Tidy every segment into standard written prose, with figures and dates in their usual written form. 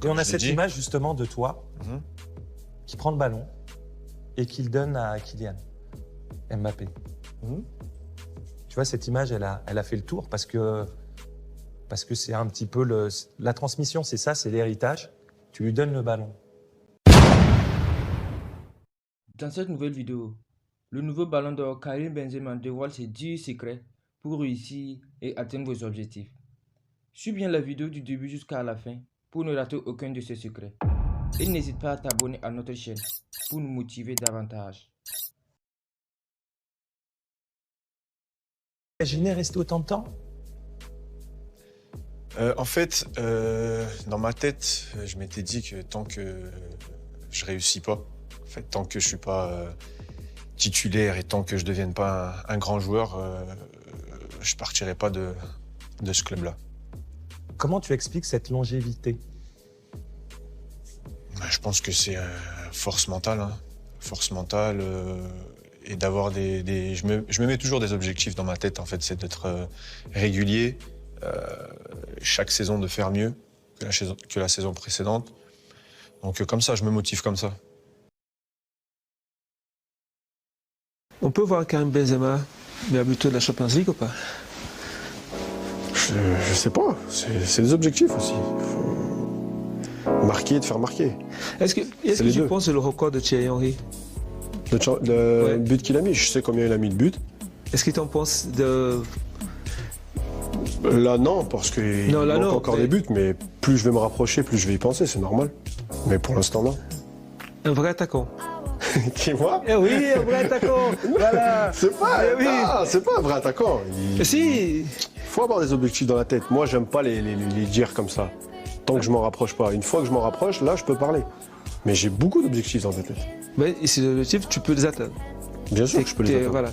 Et on a cette image justement de toi qui prend le ballon et qui le donne à Kylian Mbappé. Tu vois, cette image, elle a fait le tour parce que c'est un petit peu la transmission, c'est ça, c'est l'héritage. Tu lui donnes le ballon. Dans cette nouvelle vidéo, le nouveau ballon d'or Karim Benzema dévoile ses 10 secrets pour réussir et atteindre vos objectifs. Suis bien la vidéo du début jusqu'à la fin pour ne rater aucun de ces secrets. Et n'hésite pas à t'abonner à notre chaîne pour nous motiver davantage. Imaginez rester autant de temps? En fait, dans ma tête, je m'étais dit que tant que je réussis pas, en fait, tant que je suis pas titulaire et tant que je devienne pas un grand joueur, je partirai pas de ce club-là. Comment tu expliques cette longévité? Je pense que c'est force mentale, hein. Force mentale et d'avoir je me mets toujours des objectifs dans ma tête, en fait, c'est d'être régulier, chaque saison de faire mieux que la saison précédente. Donc comme ça, je me motive comme ça. On peut voir Karim Benzema, mais habitué de la Champions League ou pas? Je sais pas, c'est des objectifs aussi. Il faut marquer et te faire marquer. Est-ce que tu penses que c'est le record de Thierry Henry? Le but qu'il a mis, je sais combien il a mis de buts. Est-ce que tu en penses de... Là non, parce qu'il manque encore des buts, mais plus je vais me rapprocher, plus je vais y penser, c'est normal. Mais pour l'instant, non. Un vrai attaquant. Qui, moi? Eh oui, un vrai attaquant. Voilà. C'est pas, c'est pas un vrai attaquant. Si. Il faut avoir des objectifs dans la tête. Moi, j'aime pas les dire comme ça. Tant que je m'en rapproche pas. Une fois que je m'en rapproche, là, je peux parler. Mais j'ai beaucoup d'objectifs dans la tête. Mais ces objectifs, tu peux les atteindre. Bien sûr que je peux les atteindre. Voilà,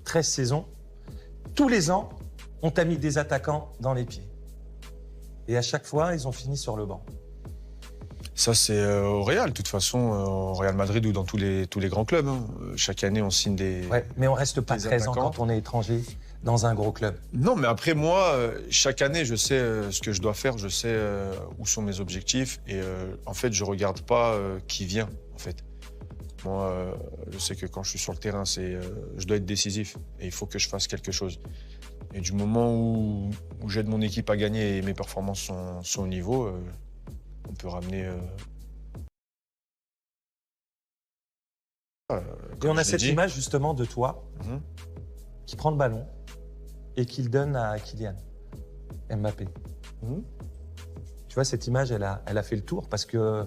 13 saisons, tous les ans, on t'a mis des attaquants dans les pieds. Et à chaque fois, ils ont fini sur le banc. Ça, c'est au Real, de toute façon, au Real Madrid ou dans tous les grands clubs. Hein. Chaque année, on signe des... Ouais, mais on reste pas 13 ans quand on est étranger dans un gros club. Non, mais après, moi, chaque année, je sais ce que je dois faire, je sais où sont mes objectifs. Et en fait, je regarde pas qui vient, en fait. Moi, je sais que quand je suis sur le terrain, je dois être décisif. Et il faut que je fasse quelque chose. Et du moment où j'aide mon équipe à gagner et mes performances sont au niveau, on peut ramener... et on a cette image justement de toi qui prend le ballon et qui le donne à Kylian Mbappé. Tu vois, cette image, elle a fait le tour parce que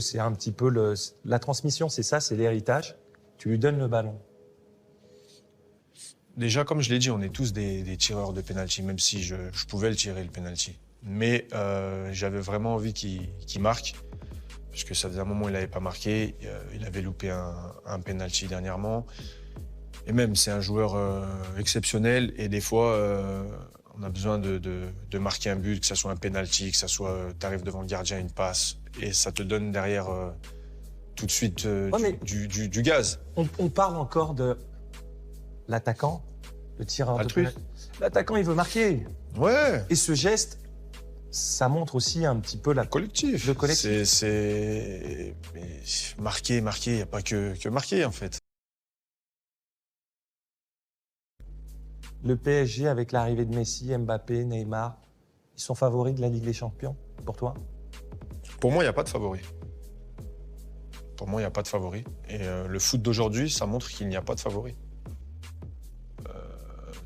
c'est un petit peu la transmission, c'est ça, c'est l'héritage. Tu lui donnes le ballon. Déjà, comme je l'ai dit, on est tous des tireurs de pénalty, même si je pouvais le tirer, le pénalty. Mais j'avais vraiment envie qu'il marque, puisque ça faisait un moment où il n'avait pas marqué. Il avait loupé un pénalty dernièrement. Et même, c'est un joueur exceptionnel. Et des fois, on a besoin de marquer un but, que ce soit un pénalty, que ce soit tu arrives devant le gardien, une passe. Et ça te donne derrière tout de suite du gaz. On parle encore de l'attaquant, le tireur de pénalty. L'attaquant, il veut marquer. Ouais. Et ce geste, ça montre aussi un petit peu le collectif. Le collectif. Mais marquer, il n'y a pas que marquer, en fait. Le PSG, avec l'arrivée de Messi, Mbappé, Neymar, ils sont favoris de la Ligue des Champions, pour toi? Pour moi, il n'y a pas de favori. Pour moi, il n'y a pas de favori. Et le foot d'aujourd'hui, ça montre qu'il n'y a pas de favori.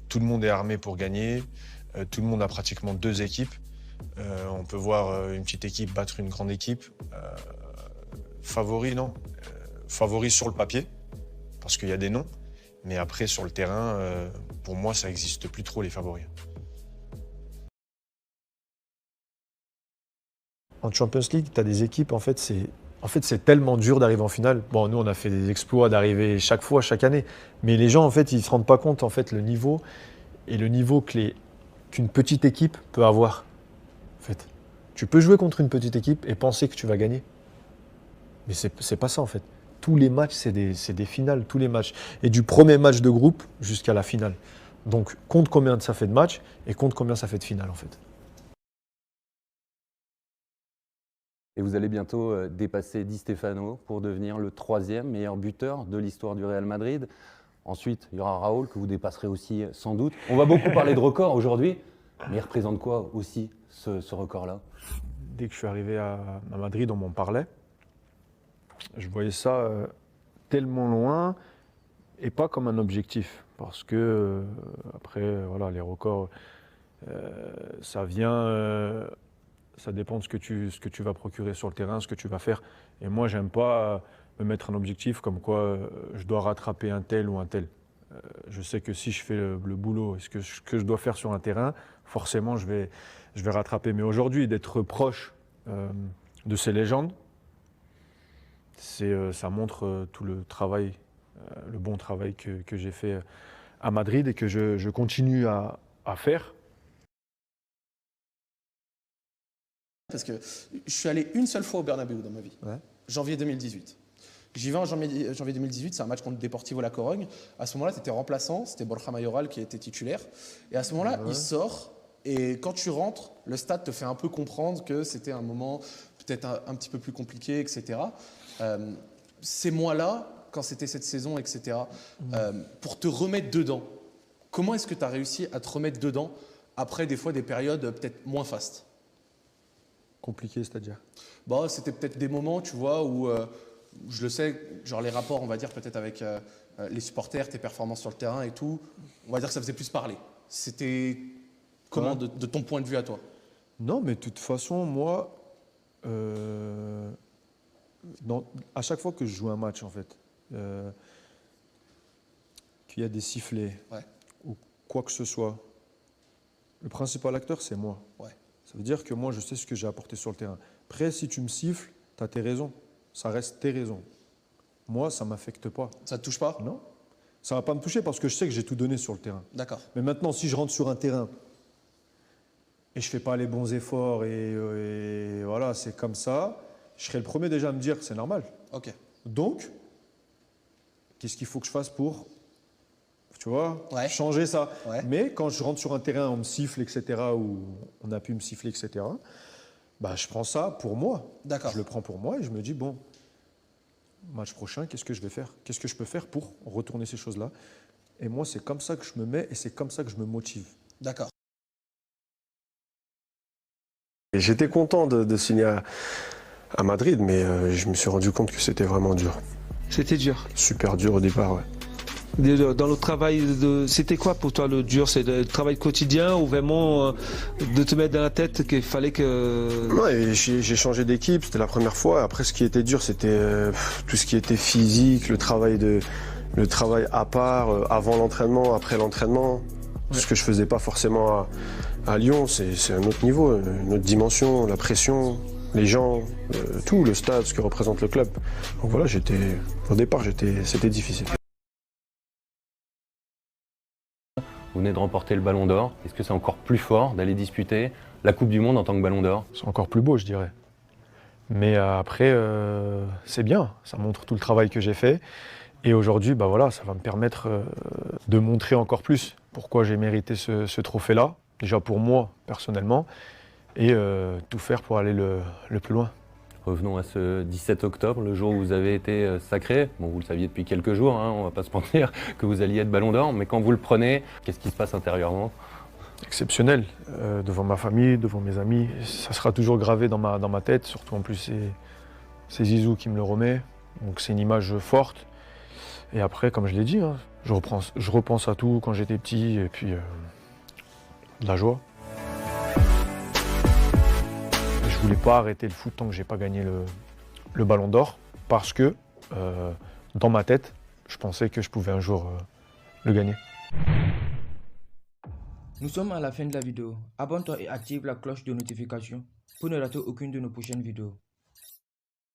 Tout le monde est armé pour gagner. Tout le monde a pratiquement deux équipes. On peut voir une petite équipe battre une grande équipe. Favori, non. Favori sur le papier, parce qu'il y a des noms. Mais après, sur le terrain, pour moi, ça n'existe plus trop, les favoris. En Champions League, tu as des équipes, en fait, c'est tellement dur d'arriver en finale. Bon, nous, on a fait des exploits d'arriver chaque fois, chaque année. Mais les gens, en fait, ils ne se rendent pas compte, en fait, le niveau qu'une petite équipe peut avoir. En fait, tu peux jouer contre une petite équipe et penser que tu vas gagner. Mais c'est pas ça, en fait. Tous les matchs, c'est des finales, tous les matchs. Et du premier match de groupe jusqu'à la finale. Donc, compte combien ça fait de matchs et compte combien ça fait de finale, en fait. Et vous allez bientôt dépasser Di Stefano pour devenir le 3e meilleur buteur de l'histoire du Real Madrid. Ensuite, il y aura Raoul que vous dépasserez aussi sans doute. On va beaucoup parler de records aujourd'hui, mais il représente quoi aussi ce record-là? Dès que je suis arrivé à Madrid, on m'en parlait. Je voyais ça tellement loin et pas comme un objectif. Parce que, après, voilà, les records, ça vient, ça dépend de ce que tu vas procurer sur le terrain, ce que tu vas faire. Et moi, j'aime pas me mettre un objectif comme quoi je dois rattraper un tel ou un tel. Je sais que si je fais le boulot, ce que je dois faire sur un terrain, forcément, je vais rattraper. Mais aujourd'hui, d'être proche de ces légendes, ça montre tout le travail, le bon travail que j'ai fait à Madrid et que je continue à faire. Parce que je suis allé une seule fois au Bernabéu dans ma vie, janvier 2018. J'y vais en janvier 2018, c'est un match contre Deportivo La Corogne. À ce moment-là, tu étais remplaçant, c'était Borja Mayoral qui était titulaire. Et à ce moment-là, il sort, et quand tu rentres, le stade te fait un peu comprendre que c'était un moment peut-être un petit peu plus compliqué, etc. Ces mois-là, quand c'était cette saison, etc., pour te remettre dedans, comment est-ce que tu as réussi à te remettre dedans après des fois des périodes peut-être moins fastes? Compliqué, c'est-à-dire? Bah, c'était peut-être des moments, tu vois, où, je le sais, genre les rapports, on va dire, peut-être avec les supporters, tes performances sur le terrain et tout, on va dire que ça faisait plus parler. C'était comment de ton point de vue à toi? Non, mais de toute façon, moi, à chaque fois que je joue un match, en fait, qu'il y a des sifflets ou quoi que ce soit, le principal acteur, c'est moi. Ça veut dire que moi, je sais ce que j'ai apporté sur le terrain. Après, si tu me siffles, tu as tes raisons. Ça reste tes raisons. Moi, ça ne m'affecte pas. Ça ne te touche pas? Non. Ça ne va pas me toucher parce que je sais que j'ai tout donné sur le terrain. D'accord. Mais maintenant, si je rentre sur un terrain et je ne fais pas les bons efforts et voilà, c'est comme ça, je serai le premier déjà à me dire que c'est normal. Ok. Donc, qu'est-ce qu'il faut que je fasse pour, tu vois, Ouais. changer ça? Ouais. Mais quand je rentre sur un terrain, on me siffle, etc., ou on a pu me siffler, etc., bah, je prends ça pour moi. D'accord. Je le prends pour moi et je me dis, bon, match prochain, qu'est-ce que je vais faire? Qu'est-ce que je peux faire pour retourner ces choses-là? Et moi, c'est comme ça que je me mets et c'est comme ça que je me motive. D'accord. J'étais content de signer à Madrid, mais je me suis rendu compte que c'était vraiment dur. C'était dur. Super dur au départ, ouais. Dans le travail, c'était quoi pour toi le dur? C'est le travail quotidien ou vraiment de te mettre dans la tête qu'il fallait que... Ouais, j'ai changé d'équipe, c'était la première fois. Après, ce qui était dur, c'était tout ce qui était physique, le travail à part, avant l'entraînement, après l'entraînement. Ce que je faisais pas forcément à Lyon, c'est un autre niveau, une autre dimension, la pression, les gens, tout, le stade, ce que représente le club. Donc voilà, au départ, c'était difficile. Vous venez de remporter le Ballon d'Or. Est-ce que c'est encore plus fort d'aller disputer la Coupe du Monde en tant que Ballon d'Or? C'est encore plus beau, je dirais. Mais après, c'est bien, ça montre tout le travail que j'ai fait. Et aujourd'hui, bah voilà, ça va me permettre de montrer encore plus pourquoi j'ai mérité ce trophée-là. Déjà pour moi, personnellement, et tout faire pour aller le plus loin. Revenons à ce 17 octobre, le jour où vous avez été sacré. Bon, vous le saviez depuis quelques jours, hein, on ne va pas se mentir, que vous alliez être Ballon d'Or. Mais quand vous le prenez, qu'est-ce qui se passe intérieurement? Exceptionnel, devant ma famille, devant mes amis. Ça sera toujours gravé dans ma tête, surtout en plus c'est Zizou qui me le remet. Donc c'est une image forte. Et après, comme je l'ai dit, hein, je repense à tout quand j'étais petit et puis de la joie. Je voulais pas arrêter le foot tant que j'ai pas gagné le Ballon d'Or parce que dans ma tête, je pensais que je pouvais un jour le gagner. Nous sommes à la fin de la vidéo. Abonne-toi et active la cloche de notification pour ne rater aucune de nos prochaines vidéos.